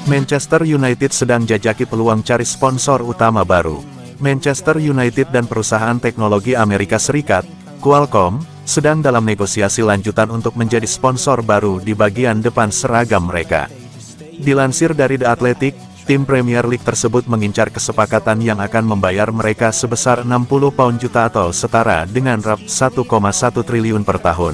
Manchester United sedang jajaki peluang cari sponsor utama baru. Manchester United dan perusahaan teknologi Amerika Serikat, Qualcomm, sedang dalam negosiasi lanjutan untuk menjadi sponsor baru di bagian depan seragam mereka. Dilansir dari The Athletic, tim Premier League tersebut mengincar kesepakatan yang akan membayar mereka sebesar 60 pound juta atau setara dengan rp 1,1 triliun per tahun.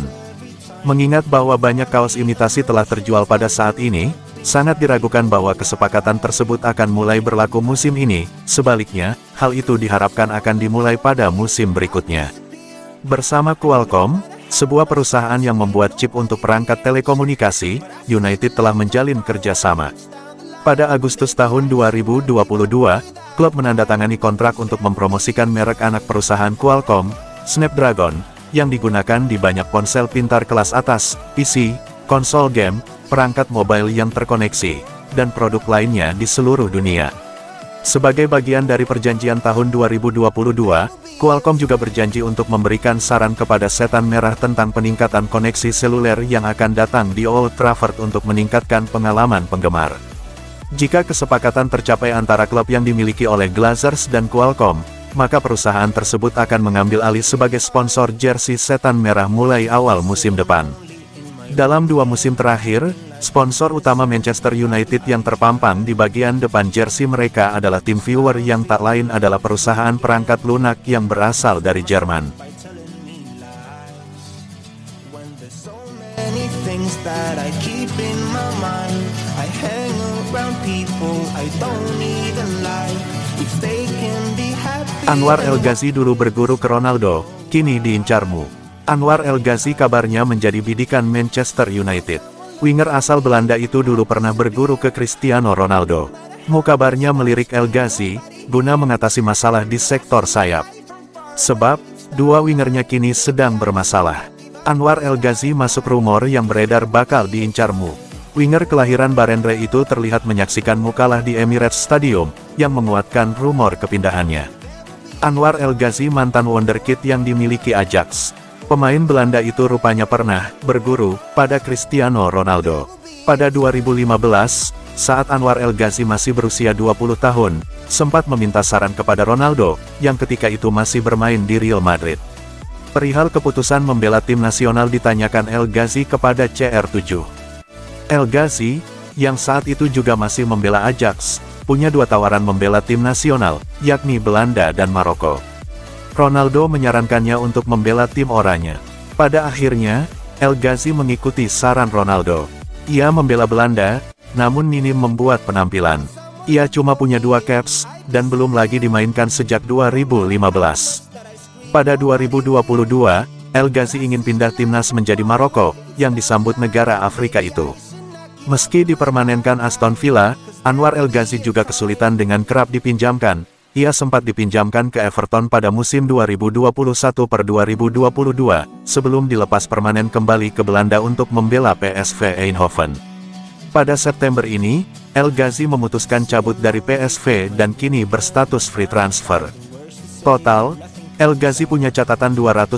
Mengingat bahwa banyak kaos imitasi telah terjual pada saat ini, sangat diragukan bahwa kesepakatan tersebut akan mulai berlaku musim ini. Sebaliknya, hal itu diharapkan akan dimulai pada musim berikutnya. Bersama Qualcomm, sebuah perusahaan yang membuat chip untuk perangkat telekomunikasi, United telah menjalin kerjasama. Pada Agustus tahun 2022, klub menandatangani kontrak untuk mempromosikan merek anak perusahaan Qualcomm, Snapdragon, yang digunakan di banyak ponsel pintar kelas atas, PC, konsol game, perangkat mobile yang terkoneksi, dan produk lainnya di seluruh dunia. Sebagai bagian dari perjanjian tahun 2022, Qualcomm juga berjanji untuk memberikan saran kepada Setan Merah tentang peningkatan koneksi seluler yang akan datang di Old Trafford untuk meningkatkan pengalaman penggemar. Jika kesepakatan tercapai antara klub yang dimiliki oleh Glazers dan Qualcomm, maka perusahaan tersebut akan mengambil alih sebagai sponsor jersey Setan Merah mulai awal musim depan. Dalam 2 musim terakhir, sponsor utama Manchester United yang terpampang di bagian depan jersey mereka adalah TeamViewer yang tak lain adalah perusahaan perangkat lunak yang berasal dari Jerman. Anwar El Ghazi dulu berguru ke Ronaldo, kini diincarmu. Anwar El Ghazi kabarnya menjadi bidikan Manchester United. Winger asal Belanda itu dulu pernah berguru ke Cristiano Ronaldo. Kabarnya melirik El Ghazi, guna mengatasi masalah di sektor sayap. Sebab, 2 wingernya kini sedang bermasalah. Anwar El Ghazi masuk rumor yang beredar bakal diincarmu. Winger kelahiran Barendre itu terlihat menyaksikan kalah di Emirates Stadium, yang menguatkan rumor kepindahannya. Anwar El Ghazi mantan wonderkid yang dimiliki Ajax. Pemain Belanda itu rupanya pernah berguru pada Cristiano Ronaldo. Pada 2015, saat Anwar El Ghazi masih berusia 20 tahun, sempat meminta saran kepada Ronaldo, yang ketika itu masih bermain di Real Madrid. Perihal keputusan membela tim nasional ditanyakan El Ghazi kepada CR7. El Ghazi, yang saat itu juga masih membela Ajax, punya 2 tawaran membela tim nasional, yakni Belanda dan Maroko. Ronaldo menyarankannya untuk membela tim oranye. Pada akhirnya, El Ghazi mengikuti saran Ronaldo. Ia membela Belanda, namun minim membuat penampilan. Ia cuma punya 2 caps, dan belum lagi dimainkan sejak 2015. Pada 2022, El Ghazi ingin pindah timnas menjadi Maroko, yang disambut negara Afrika itu. Meski dipermanenkan Aston Villa, Anwar El Ghazi juga kesulitan dengan kerap dipinjamkan. Ia sempat dipinjamkan ke Everton pada musim 2021-2022, sebelum dilepas permanen kembali ke Belanda untuk membela PSV Eindhoven. Pada September ini, El Ghazi memutuskan cabut dari PSV dan kini berstatus free transfer. Total, El Ghazi punya catatan 299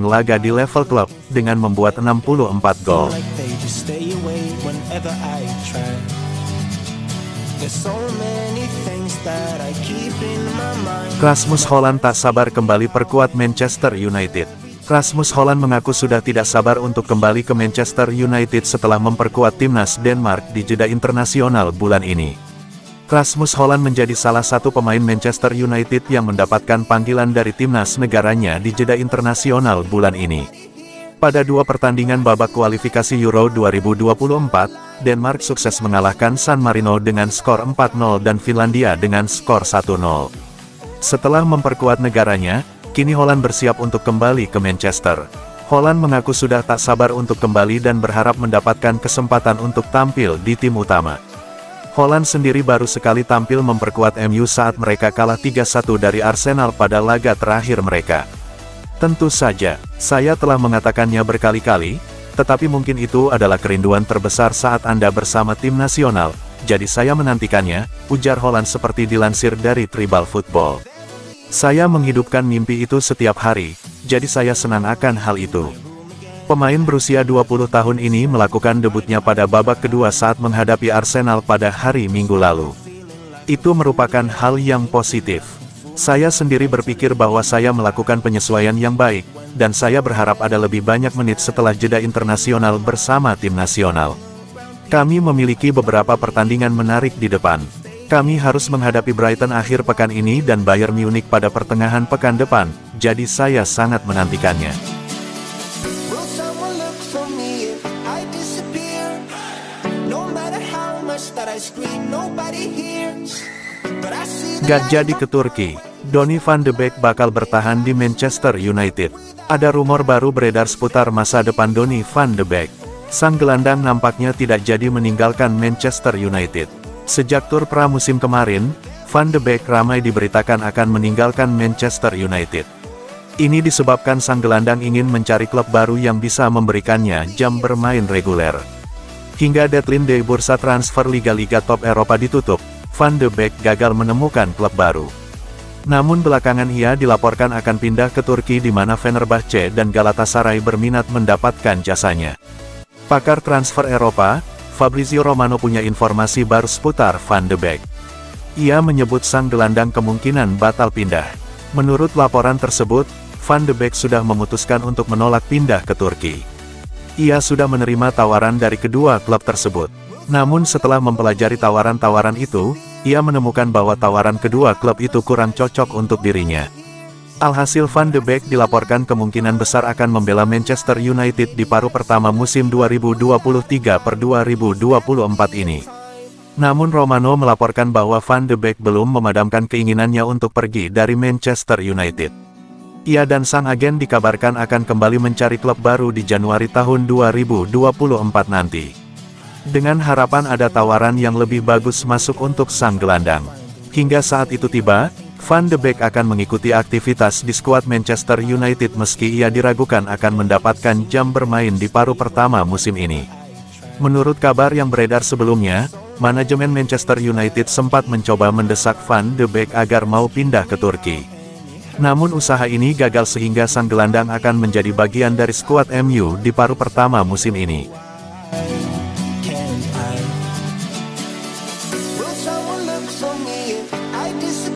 laga di level klub, dengan membuat 64 gol. Rasmus Hojlund tak sabar kembali perkuat Manchester United. Rasmus Hojlund mengaku sudah tidak sabar untuk kembali ke Manchester United setelah memperkuat timnas Denmark di jeda internasional bulan ini. Rasmus Hojlund menjadi salah satu pemain Manchester United yang mendapatkan panggilan dari timnas negaranya di jeda internasional bulan ini. Pada 2 pertandingan babak kualifikasi Euro 2024, Denmark sukses mengalahkan San Marino dengan skor 4-0 dan Finlandia dengan skor 1-0. Setelah memperkuat negaranya, kini Hojlund bersiap untuk kembali ke Manchester. Hojlund mengaku sudah tak sabar untuk kembali dan berharap mendapatkan kesempatan untuk tampil di tim utama. Hojlund sendiri baru sekali tampil memperkuat MU saat mereka kalah 3-1 dari Arsenal pada laga terakhir mereka. Tentu saja, saya telah mengatakannya berkali-kali, tetapi mungkin itu adalah kerinduan terbesar saat Anda bersama tim nasional, jadi saya menantikannya, ujar Hojlund seperti dilansir dari Tribal Football. Saya menghidupkan mimpi itu setiap hari, jadi saya senang akan hal itu. Pemain berusia 20 tahun ini melakukan debutnya pada babak kedua saat menghadapi Arsenal pada hari Minggu lalu. Itu merupakan hal yang positif. Saya sendiri berpikir bahwa saya melakukan penyesuaian yang baik, dan saya berharap ada lebih banyak menit setelah jeda internasional bersama tim nasional. Kami memiliki beberapa pertandingan menarik di depan. Kami harus menghadapi Brighton akhir pekan ini dan Bayern Munich pada pertengahan pekan depan, jadi saya sangat menantikannya. Gak jadi ke Turki, Donny van de Beek bakal bertahan di Manchester United. Ada rumor baru beredar seputar masa depan Donny van de Beek. Sang gelandang nampaknya tidak jadi meninggalkan Manchester United. Sejak tur pramusim kemarin, Van de Beek ramai diberitakan akan meninggalkan Manchester United. Ini disebabkan sang gelandang ingin mencari klub baru yang bisa memberikannya jam bermain reguler. Hingga deadline day bursa transfer liga-liga top Eropa ditutup, Van de Beek gagal menemukan klub baru. Namun belakangan ia dilaporkan akan pindah ke Turki di mana Fenerbahce dan Galatasaray berminat mendapatkan jasanya. Pakar transfer Eropa, Fabrizio Romano punya informasi baru seputar Van de Beek. Ia menyebut sang gelandang kemungkinan batal pindah. Menurut laporan tersebut, Van de Beek sudah memutuskan untuk menolak pindah ke Turki. Ia sudah menerima tawaran dari kedua klub tersebut. Namun setelah mempelajari tawaran-tawaran itu, ia menemukan bahwa tawaran kedua klub itu kurang cocok untuk dirinya. Alhasil Van de Beek dilaporkan kemungkinan besar akan membela Manchester United di paruh pertama musim 2023/2024 ini. Namun Romano melaporkan bahwa Van de Beek belum memadamkan keinginannya untuk pergi dari Manchester United. Ia dan sang agen dikabarkan akan kembali mencari klub baru di Januari tahun 2024 nanti. Dengan harapan ada tawaran yang lebih bagus masuk untuk sang gelandang. Hingga saat itu tiba, Van de Beek akan mengikuti aktivitas di skuad Manchester United meski ia diragukan akan mendapatkan jam bermain di paruh pertama musim ini. Menurut kabar yang beredar sebelumnya, manajemen Manchester United sempat mencoba mendesak Van de Beek agar mau pindah ke Turki. Namun usaha ini gagal sehingga sang gelandang akan menjadi bagian dari skuad MU di paruh pertama musim ini. Will someone look for me?